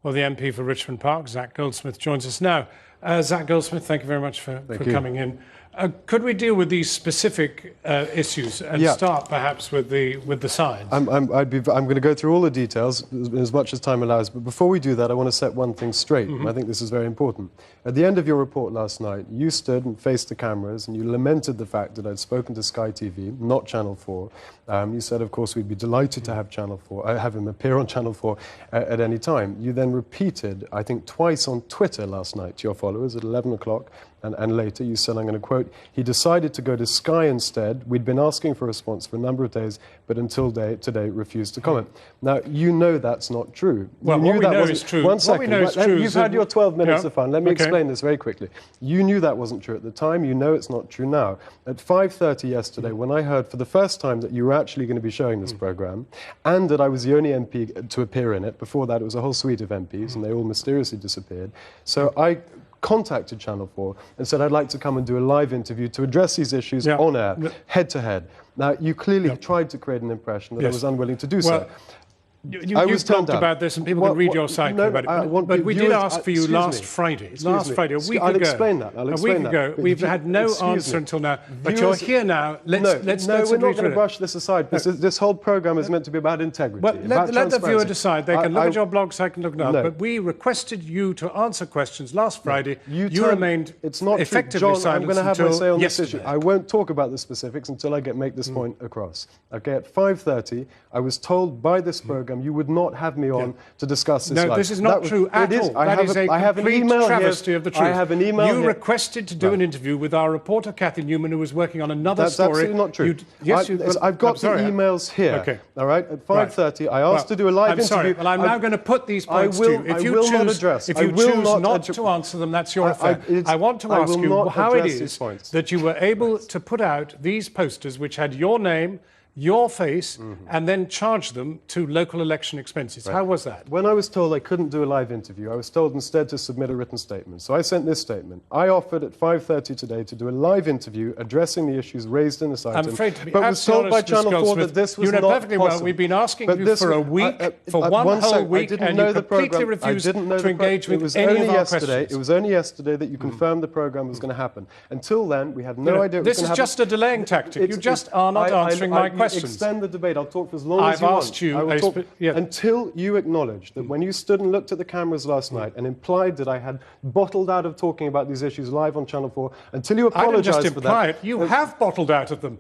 Well, the MP for Richmond Park, Zac Goldsmith, joins us now. Zac Goldsmith, thank you very much for coming in. Could we deal with these specific issues and start perhaps with the science? I'm going to go through all the details as much as time allows, but before we do that, I want to set one thing straight, and I think this is very important. At the end of your report last night, you stood and faced the cameras and you lamented the fact that I'd spoken to Sky TV, not Channel 4. You said, of course, we'd be delighted to have have him appear on Channel 4 at any time. You then repeated, I think twice on Twitter last night to your followers at 11 o'clock, and later you said, I'm going to quote, he decided to go to Sky instead. We'd been asking for a response for a number of days, but until today refused to comment. Now, you know that's not true. Well, what we know is true. One second. You've had your 12 minutes of fun. Let me explain this very quickly. You knew that wasn't true at the time. You know it's not true now. At 5:30 yesterday, when I heard for the first time that you were actually going to be showing this programme, and that I was the only MP to appear in it, before that it was a whole suite of MPs, and they all mysteriously disappeared. So I contacted Channel 4 and said I'd like to come and do a live interview to address these issues on air, head to head. Now, you clearly tried to create an impression that I was unwilling to do so. You've talked about this, and people can read your site about it. But we did ask for you last Friday. Last Friday, a week ago. I'll explain that. A week ago. We've had no answer until now. But you're here now. Let's we're not going to brush this aside. This whole programme is meant to be about integrity. Well, let the viewer decide. They can look at your blog site and look it up. But we requested you to answer questions last Friday. You remained effectively silent I'm going to have my say on this issue. yesterday. I won't talk about the specifics until I make this point across. Okay, at 5:30, I was told by this programme you would not have me on to discuss this. No, this is not true at all. That is a complete travesty of the truth. I have an email You requested to do an interview with our reporter, Kathy Newman, who was working on another story. That's absolutely not true. I've got the emails here. Okay. All right, at 5:30, I asked to do a live interview. I'm sorry, well, I'm now going to put these points to you. If you choose not to answer them, that's your affair. I want to ask you how it is that you were able to put out these posters which had your name, your face, and then charge them to local election expenses. How was that? When I was told I couldn't do a live interview, I was told instead to submit a written statement. So I sent this statement. I offered at 5:30 today to do a live interview addressing the issues raised in this item. I'm afraid to be but was told by Channel 4 that this was not possible. Perfectly well. We've been asking you for a week, for one whole week, and you completely refused to engage with any of our questions. It was only yesterday that you confirmed the programme was going to happen. Until then, we had no idea it was going to happen. This is just a delaying tactic. You just are not answering my questions. Extend the debate. I'll talk for as long as you want. I will talk until you acknowledge that when you stood and looked at the cameras last night and implied that I had bottled out of talking about these issues live on Channel 4, until you apologised for that. I didn't just imply it. You have bottled out of them.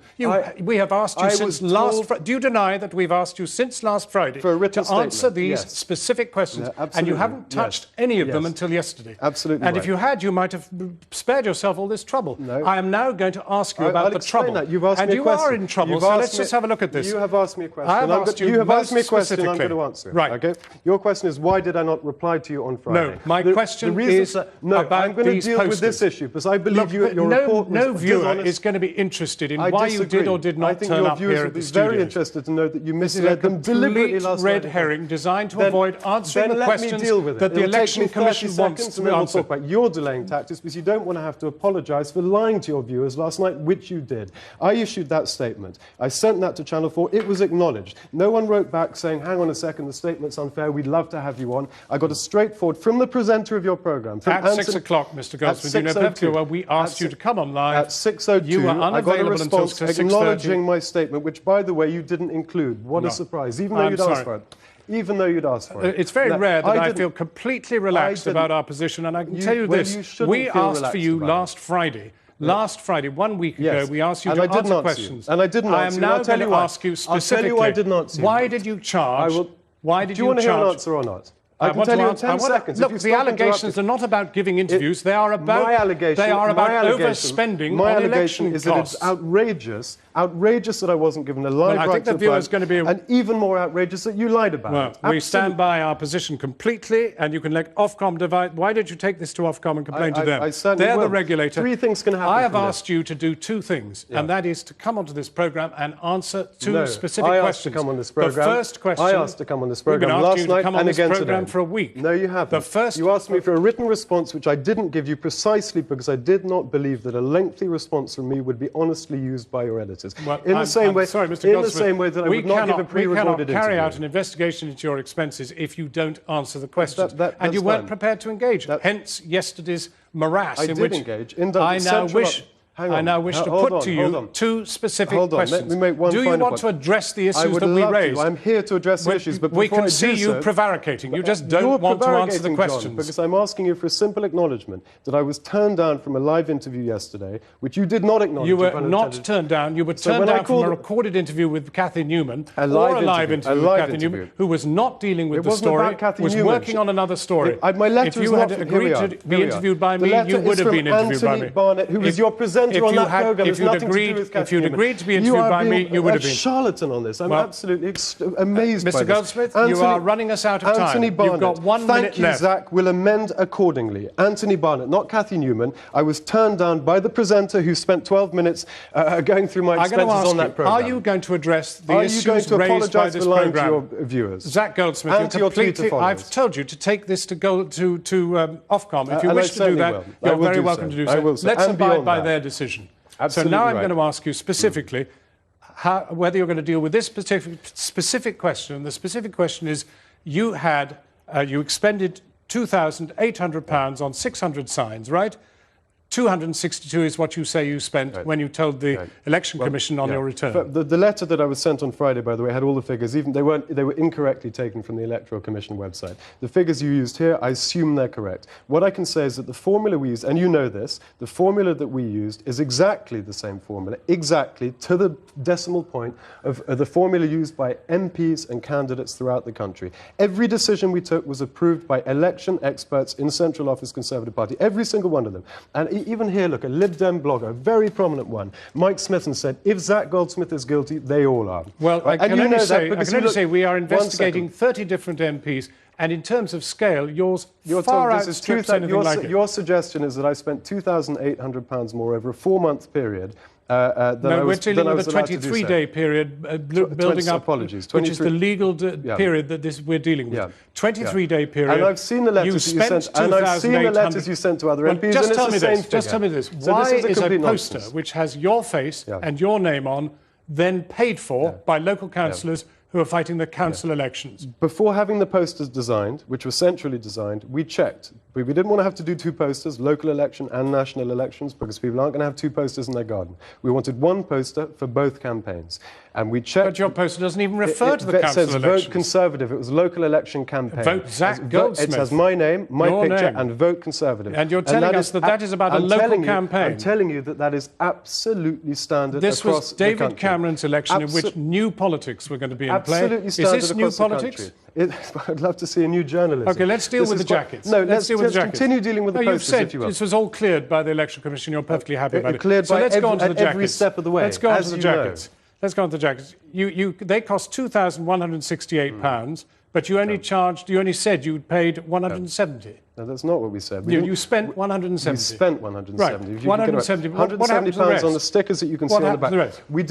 We have asked you since last Friday. Do you deny that we've asked you since last Friday to answer these specific questions, and you haven't touched any of them until yesterday? Absolutely. And if you had, you might have spared yourself all this trouble. No. I am now going to ask you about the trouble. You've asked me a question. And you are in trouble, so let's just have a look at this. You have asked me a question. You have asked me a question I'm going to answer. Right. Okay? Your question is, why did I not reply to you on Friday? No, my question is about I'm going to deal with this issue, because I believe your report was no viewer is going to be interested in why you did or did not turn up here at the studio. I think your viewers would be very interested to know that you misled them deliberately last night. Red herring designed to avoid answering the questions that the Election Commission wants to answer. Talk about your delaying tactics, because you don't want to have to apologise for lying to your viewers last night, which you did. I issued that statement. I sent that to Channel 4. It was acknowledged. No one wrote back saying, hang on a second, the statement's unfair, we'd love to have you on. I got a straightforward from the presenter of your programme. At 6 o'clock, Mr. Goldsmith, you know perfectly well we asked you to come on live. At 6:02, you were I got a response acknowledging 6:30. my statement, which, by the way, you didn't include. What a surprise, even though you'd asked for it. Even though you'd asked for it. It's very rare that I feel completely relaxed about our position, and I can tell you this. We asked for you last Friday. Last Friday, 1 week ago, we asked you to answer questions. And I didn't answer you. I am now going to ask you specifically. I'll tell you why I didn't answer you. Why did you charge? Why did you charge? Do you want to hear an answer or not? I can tell you in 10 seconds. Look, the allegations are not about giving interviews. They are about overspending on election costs. My allegation is that it's outrageous that I wasn't given a live right to apply, and even more outrageous that you lied about it. Well, we stand by our position completely, and you can let Ofcom divide. Why did you take this to Ofcom and complain to them? They're the regulator. 3 things can happen. I have asked you to do 2 things, and that is to come onto this programme and answer 2 specific questions. I asked to come on this programme. The first question. I asked to come on this programme last night and again today. for a week. No, you haven't. You asked me for a written response, which I didn't give you precisely because I did not believe that a lengthy response from me would be honestly used by your editors. Well, in the same way that I would not give a pre-recorded interview. We cannot carry out an investigation into your expenses if you don't answer the questions. And you weren't prepared to engage. Hence yesterday's morass in which I now wish to put to you two specific questions. Let me make one do you want to address the issues that we raised? I'm here to address the issues, but we can see you prevaricating. You just don't want to answer the questions. John, because I'm asking you for a simple acknowledgement that I was turned down from a live interview yesterday, which you did not acknowledge. You were not turned down. You were turned down from a recorded interview with Kathy Newman, or a live interview with Kathy Newman, who was not dealing with the story, was working on another story. My letter if you had agreed to be interviewed by me, you would have been interviewed by me. Anthony Barnett, who was your presenter on that programme. If you'd agreed to be interviewed by me, you would have been. You are a charlatan on this. I'm absolutely amazed by this. Mr. Goldsmith, you are running us out of time. Anthony Barnett, you've got 1 minute left. Zac, will amend accordingly. Anthony Barnett, not Kathy Newman. I was turned down by the presenter who spent 12 minutes going through my expenses on that programme. Are you going to address the issues raised by this programme? To your viewers? Zac Goldsmith, I've told you to take this to Ofcom. If you wish to do that, you're very welcome to do so. Let's abide by their decision. Absolutely so now I'm going to ask you specifically whether you're going to deal with this specific question. And the specific question is, you expended £2,800 on 600 signs, right? 262 is what you say you spent when you told the Election Commission on your return. The letter that I was sent on Friday, by the way, had all the figures. Even they were incorrectly taken from the Electoral Commission website. The figures you used here, I assume they're correct. What I can say is that the formula we used, and you know this, the formula that we used is exactly the same formula, exactly to the decimal point of the formula used by MPs and candidates throughout the country. Every decision we took was approved by election experts in Central Office Conservative Party, every single one of them. And even here, look, a Lib Dem blogger, a very prominent one, Mike Smithson said, if Zac Goldsmith is guilty, they all are. Well, I can only say we are investigating 30 different MPs, and in terms of scale, yours far outstrips anything like it. Your suggestion is that I spent £2,800 more over a 4-month period. No, we're dealing with a 23-day period building up, which is the legal period that we're dealing with. 23-day period. And I've seen the letters you sent. And I've seen the letters you sent to other MPs. Just tell me this. Why is a poster which has your face and your name on then paid for by local councillors who are fighting the council elections? Before having the posters designed, which were centrally designed, we checked. We didn't want to have to do 2 posters, local election and national elections, because people aren't going to have 2 posters in their garden. We wanted 1 poster for both campaigns. And we checked... But your poster doesn't even refer to the council elections. It says vote Conservative. It was local election campaign. Vote Zac Goldsmith. It says my name, my picture, and vote Conservative. And you're telling us that is about a local campaign. I'm telling you that is absolutely standard across the country. This was David Cameron's election in which new politics were going to be in play. Absolutely standard is this new politics? I'd love to see a new journalism. OK, let's deal with the jackets. No, let's continue dealing with the posters, if you will. This was all cleared by the Election Commission. You're perfectly happy about it. Cleared by every step of the way. Let's go on to the jackets. Let's go on to the jackets. They cost £2,168, but you only said you'd paid £170. No, that's not what we said. You spent £170. We spent £170. Right, £170. £170 on the stickers that you can see on the back.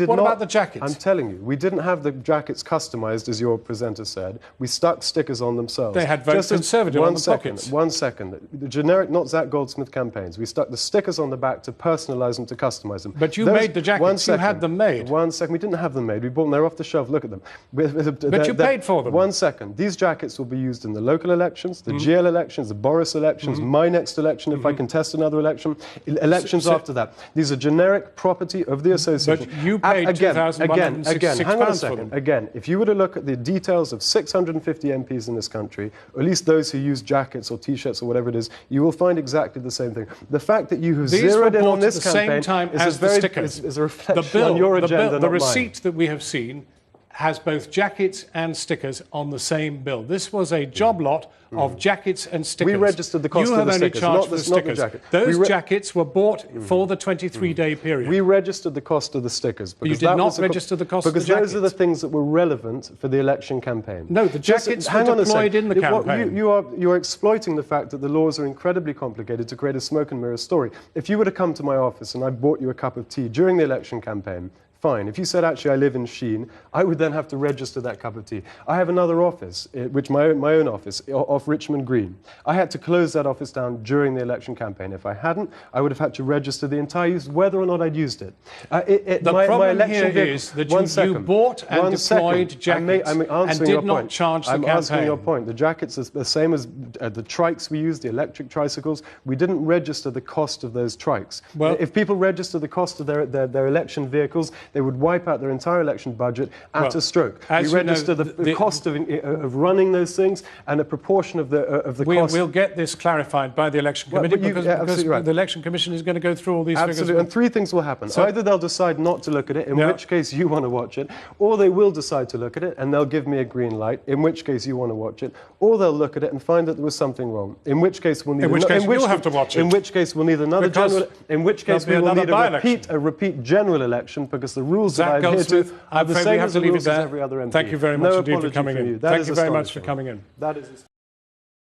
What about the jackets? I'm telling you, we didn't have the jackets customised, as your presenter said. We stuck stickers on themselves. They had vote Conservative on the pockets. 1 second. The generic, not Zac Goldsmith campaigns. We stuck the stickers on the back to personalise them, to customise them. But you made the jackets. You had them made. 1 second. We didn't have them made. We bought them. They're off the shelf. Look at them. But you paid for them. 1 second. These jackets will be used in the local elections, the GL elections, the Boris elections, my next election, if I contest another election, elections after that. These are generic property of the association. But you paid £2,166 hang on a second. Again, if you were to look at the details of 650 MPs in this country, or at least those who use jackets or T-shirts or whatever it is, you will find exactly the same thing. The fact that you have zeroed in on this campaign is a reflection on your agenda, the receipt that we have seen has both jackets and stickers on the same bill. This was a job lot of jackets and stickers. We registered the cost of the stickers, not the stickers. Those jackets were bought for the 23-day period. We registered the cost of the stickers. But you did not register the cost of the jackets. Because those are the things that were relevant for the election campaign. No, the jackets were deployed in the campaign. You are exploiting the fact that the laws are incredibly complicated to create a smoke and mirror story. If you were to come to my office and I bought you a cup of tea during the election campaign, fine. If you said, actually, I live in Sheen, I would then have to register that cup of tea. I have another office, which my own office, off Richmond Green. I had to close that office down during the election campaign. If I hadn't, I would have had to register the entire use, whether or not I'd used it. The problem here is that you bought and deployed jackets and did not charge the campaign. I'm answering your point. The jackets are the same as the trikes we used, the electric tricycles. We didn't register the cost of those trikes. Well, if people register the cost of their election vehicles, they would wipe out their entire election budget at a stroke. We register the cost of running those things and a proportion of the cost. We'll get this clarified by the election committee because the election commission is going to go through all these figures. And three things will happen. So either they'll decide not to look at it, in which case you want to watch it, or they will decide to look at it and they'll give me a green light, in which case you want to watch it, or they'll look at it and find that there was something wrong, in which case we'll need you'll have to watch it. In which case we'll need another general. In which case we will need a repeat general election because the rules Zac Goldsmith, are the same as the rules as every other MP. Thank you very much indeed for coming in. Thank you very much for coming in. That is